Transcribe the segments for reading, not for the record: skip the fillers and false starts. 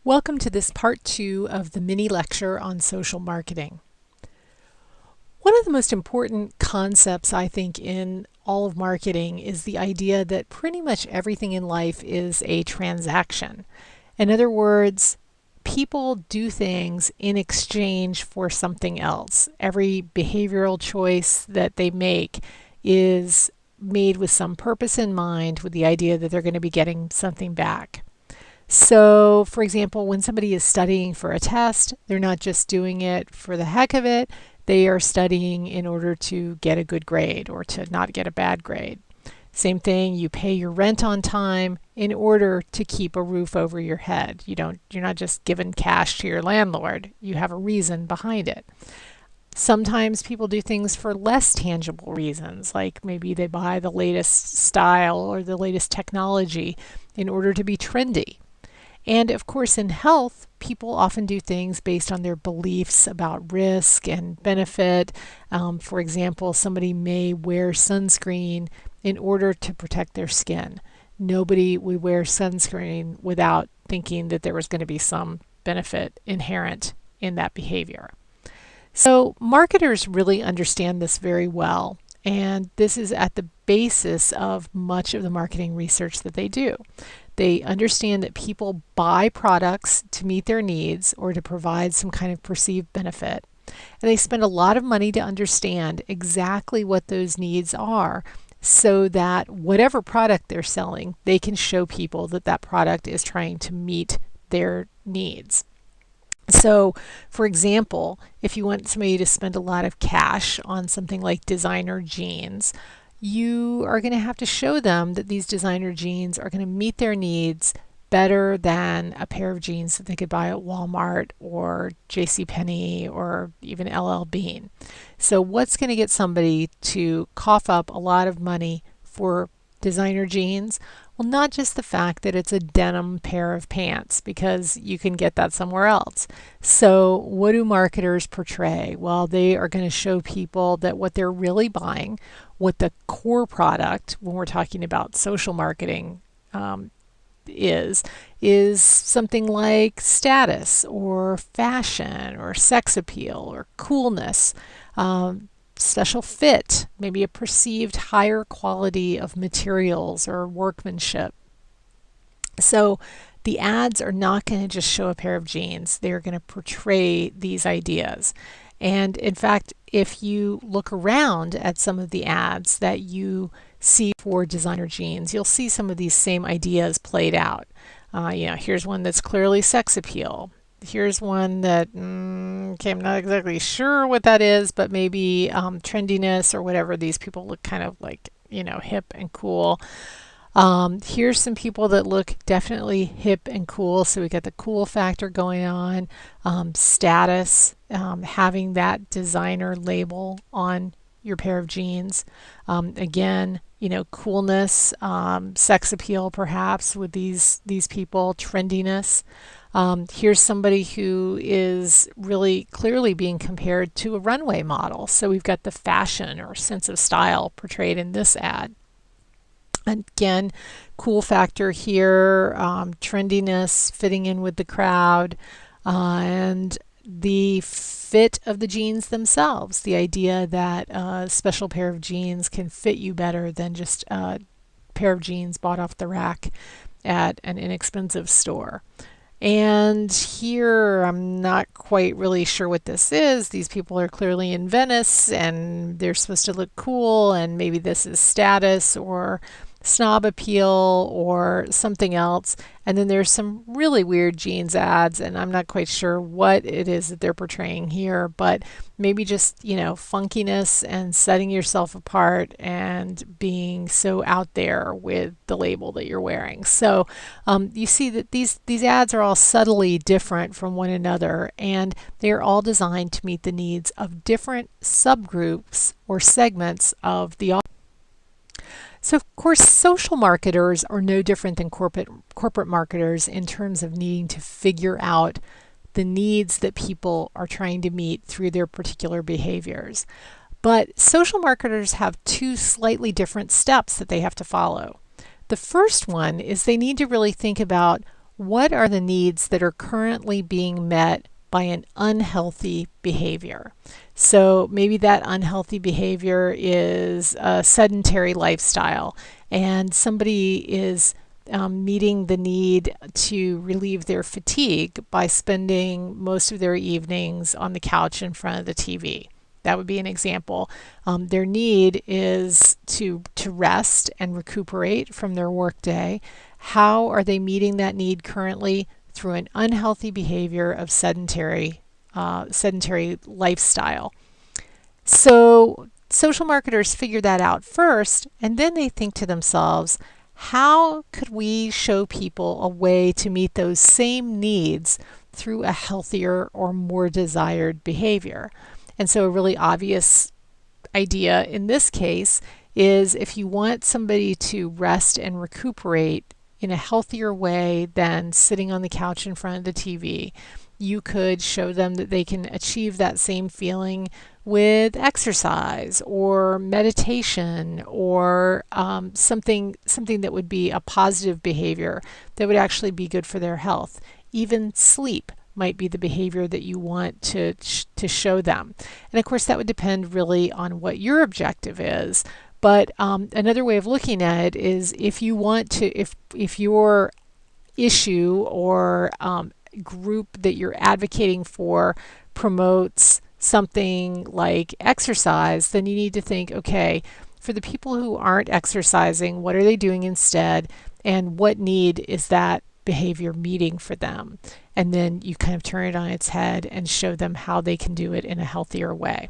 Welcome to this part 2 of the mini lecture on social marketing. One of the most important concepts, I think, in all of marketing is the idea that pretty much everything in life is a transaction. In other words, people do things in exchange for something else. Every behavioral choice that they make is made with some purpose in mind, with the idea that they're going to be getting something back. So, for example, when somebody is studying for a test, they're not just doing it for the heck of it. They are studying in order to get a good grade or to not get a bad grade. Same thing, you pay your rent on time in order to keep a roof over your head. You're not just giving cash to your landlord. You have a reason behind it. Sometimes people do things for less tangible reasons, like maybe they buy the latest style or the latest technology in order to be trendy. And of course, in health, people often do things based on their beliefs about risk and benefit. For example, somebody may wear sunscreen in order to protect their skin. Nobody would wear sunscreen without thinking that there was going to be some benefit inherent in that behavior. So marketers really understand this very well, and this is at the basis of much of the marketing research that they do. They understand that people buy products to meet their needs or to provide some kind of perceived benefit. And they spend a lot of money to understand exactly what those needs are so that whatever product they're selling, they can show people that that product is trying to meet their needs. So, for example, if you want somebody to spend a lot of cash on something like designer jeans, you are going to have to show them that these designer jeans are going to meet their needs better than a pair of jeans that they could buy at Walmart or JCPenney or even LL Bean. So what's going to get somebody to cough up a lot of money for designer jeans? Well, not just the fact that it's a denim pair of pants, because you can get that somewhere else. So what do marketers portray? Well, they are going to show people that what they're really buying, what the core product, when we're talking about social marketing, is something like status or fashion or sex appeal or coolness. Special fit, maybe a perceived higher quality of materials or workmanship. So the ads are not going to just show a pair of jeans. They're going to portray these ideas. And in fact, if you look around at some of the ads that you see for designer jeans, you'll see some of these same ideas played out. Here's one that's clearly sex appeal. Here's one that, okay, I'm not exactly sure what that is, but maybe trendiness or whatever. These people look kind of like, hip and cool. Here's some people that look definitely hip and cool. So we got the cool factor going on. Status, having that designer label on your pair of jeans. Again, coolness, sex appeal perhaps with these people, trendiness. Here's somebody who is really clearly being compared to a runway model. So we've got the fashion or sense of style portrayed in this ad. Again, cool factor here, trendiness, fitting in with the crowd, and the fit of the jeans themselves. The idea that a special pair of jeans can fit you better than just a pair of jeans bought off the rack at an inexpensive store. And here, I'm not quite really sure what this is. These people are clearly in Venice and they're supposed to look cool, and maybe this is status or snob appeal or something else. And then there's some really weird jeans ads, and I'm not quite sure what it is that they're portraying here, but maybe just, funkiness and setting yourself apart and being so out there with the label that you're wearing. So you see that these ads are all subtly different from one another, and they're all designed to meet the needs of different subgroups or segments of the audience. So, of course, social marketers are no different than corporate marketers in terms of needing to figure out the needs that people are trying to meet through their particular behaviors. But social marketers have two slightly different steps that they have to follow. The first one is they need to really think about what are the needs that are currently being met by an unhealthy behavior? So maybe that unhealthy behavior is a sedentary lifestyle, and somebody is meeting the need to relieve their fatigue by spending most of their evenings on the couch in front of the TV. That would be an example. Their need is to rest and recuperate from their workday. How are they meeting that need currently? Through an unhealthy behavior of sedentary lifestyle. So social marketers figure that out first, and then they think to themselves, how could we show people a way to meet those same needs through a healthier or more desired behavior? And so a really obvious idea in this case is if you want somebody to rest and recuperate in a healthier way than sitting on the couch in front of the TV, you could show them that they can achieve that same feeling with exercise or meditation or something that would be a positive behavior that would actually be good for their health. Even sleep might be the behavior that you want to show them. And of course, that would depend really on what your objective is. But another way of looking at it is if you want to, if your issue or group that you're advocating for promotes something like exercise, then you need to think, okay, for the people who aren't exercising, what are they doing instead? And what need is that behavior meeting for them? And then you kind of turn it on its head and show them how they can do it in a healthier way.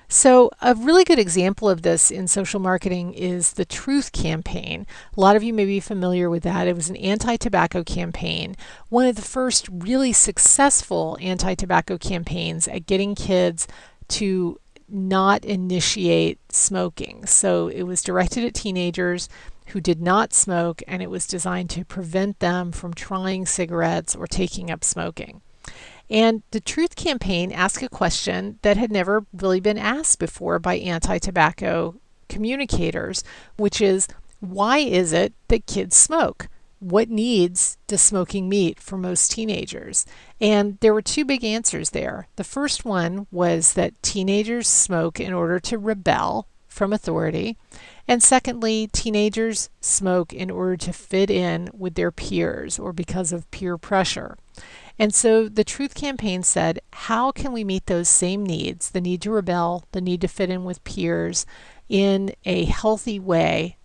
So a really good example of this in social marketing is the Truth campaign. A lot of you may be familiar with that. It was an anti-tobacco campaign, one of the first really successful anti-tobacco campaigns at getting kids to not initiate smoking. So it was directed at teenagers who did not smoke, and it was designed to prevent them from trying cigarettes or taking up smoking. And the Truth campaign asked a question that had never really been asked before by anti-tobacco communicators, which is, why is it that kids smoke? What needs does smoking meet for most teenagers? And there were two big answers there. The first one was that teenagers smoke in order to rebel from authority. And secondly, teenagers smoke in order to fit in with their peers or because of peer pressure. And so the Truth campaign said, how can we meet those same needs, the need to rebel, the need to fit in with peers, in a healthy way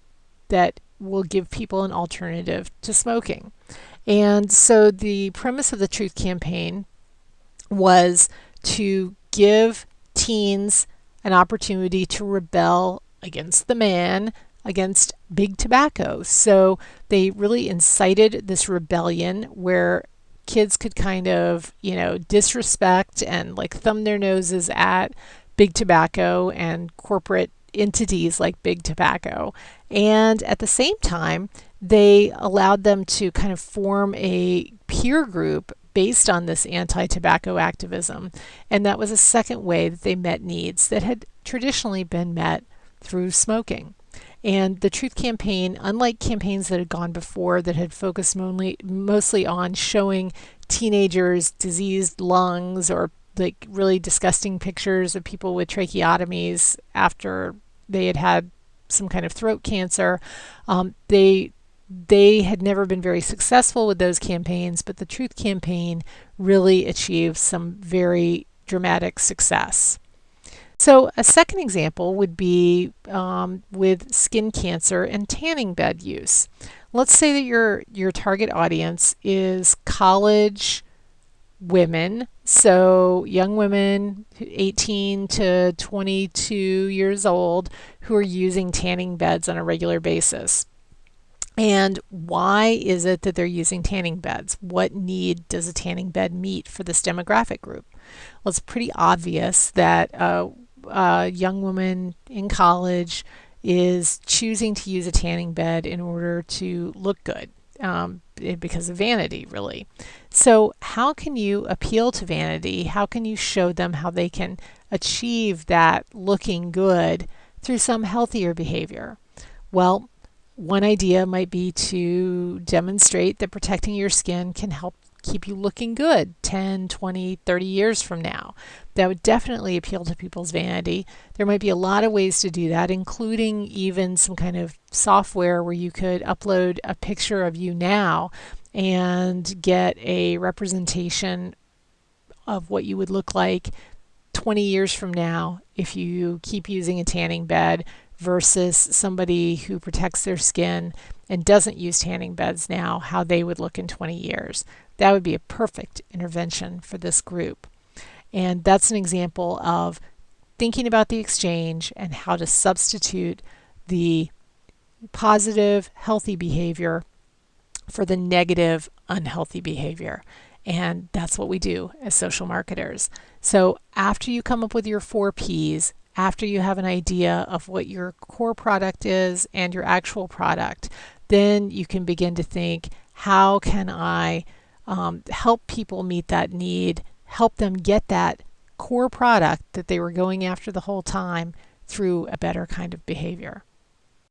that will give people an alternative to smoking? And so the premise of the Truth campaign was to give teens an opportunity to rebel against the man, against big tobacco. So they really incited this rebellion where kids could kind of, disrespect and like thumb their noses at big tobacco and corporate entities like big tobacco. And at the same time, they allowed them to kind of form a peer group based on this anti-tobacco activism. And that was a second way that they met needs that had traditionally been met through smoking. And the Truth campaign, unlike campaigns that had gone before that had focused mostly on showing teenagers diseased lungs or like really disgusting pictures of people with tracheotomies after they had had some kind of throat cancer, they had never been very successful with those campaigns, but the Truth campaign really achieved some very dramatic success. So a second example would be with skin cancer and tanning bed use. Let's say that your target audience is college women, so young women 18 to 22 years old who are using tanning beds on a regular basis. And why is it that they're using tanning beds? What need does a tanning bed meet for this demographic group? Well, it's pretty obvious that a young woman in college is choosing to use a tanning bed in order to look good, because of vanity, really. So how can you appeal to vanity? How can you show them how they can achieve that looking good through some healthier behavior? Well, One idea might be to demonstrate that protecting your skin can help keep you looking good 10, 20, 30 years from now. That would definitely appeal to people's vanity. There might be a lot of ways to do that, including even some kind of software where you could upload a picture of you now and get a representation of what you would look like 20 years from now if you keep using a tanning bed versus somebody who protects their skin and doesn't use tanning beds now, how they would look in 20 years. That would be a perfect intervention for this group. And that's an example of thinking about the exchange and how to substitute the positive, healthy behavior for the negative, unhealthy behavior. And that's what we do as social marketers. So after you come up with your 4Ps, after you have an idea of what your core product is and your actual product, then you can begin to think, how can I help people meet that need, help them get that core product that they were going after the whole time through a better kind of behavior.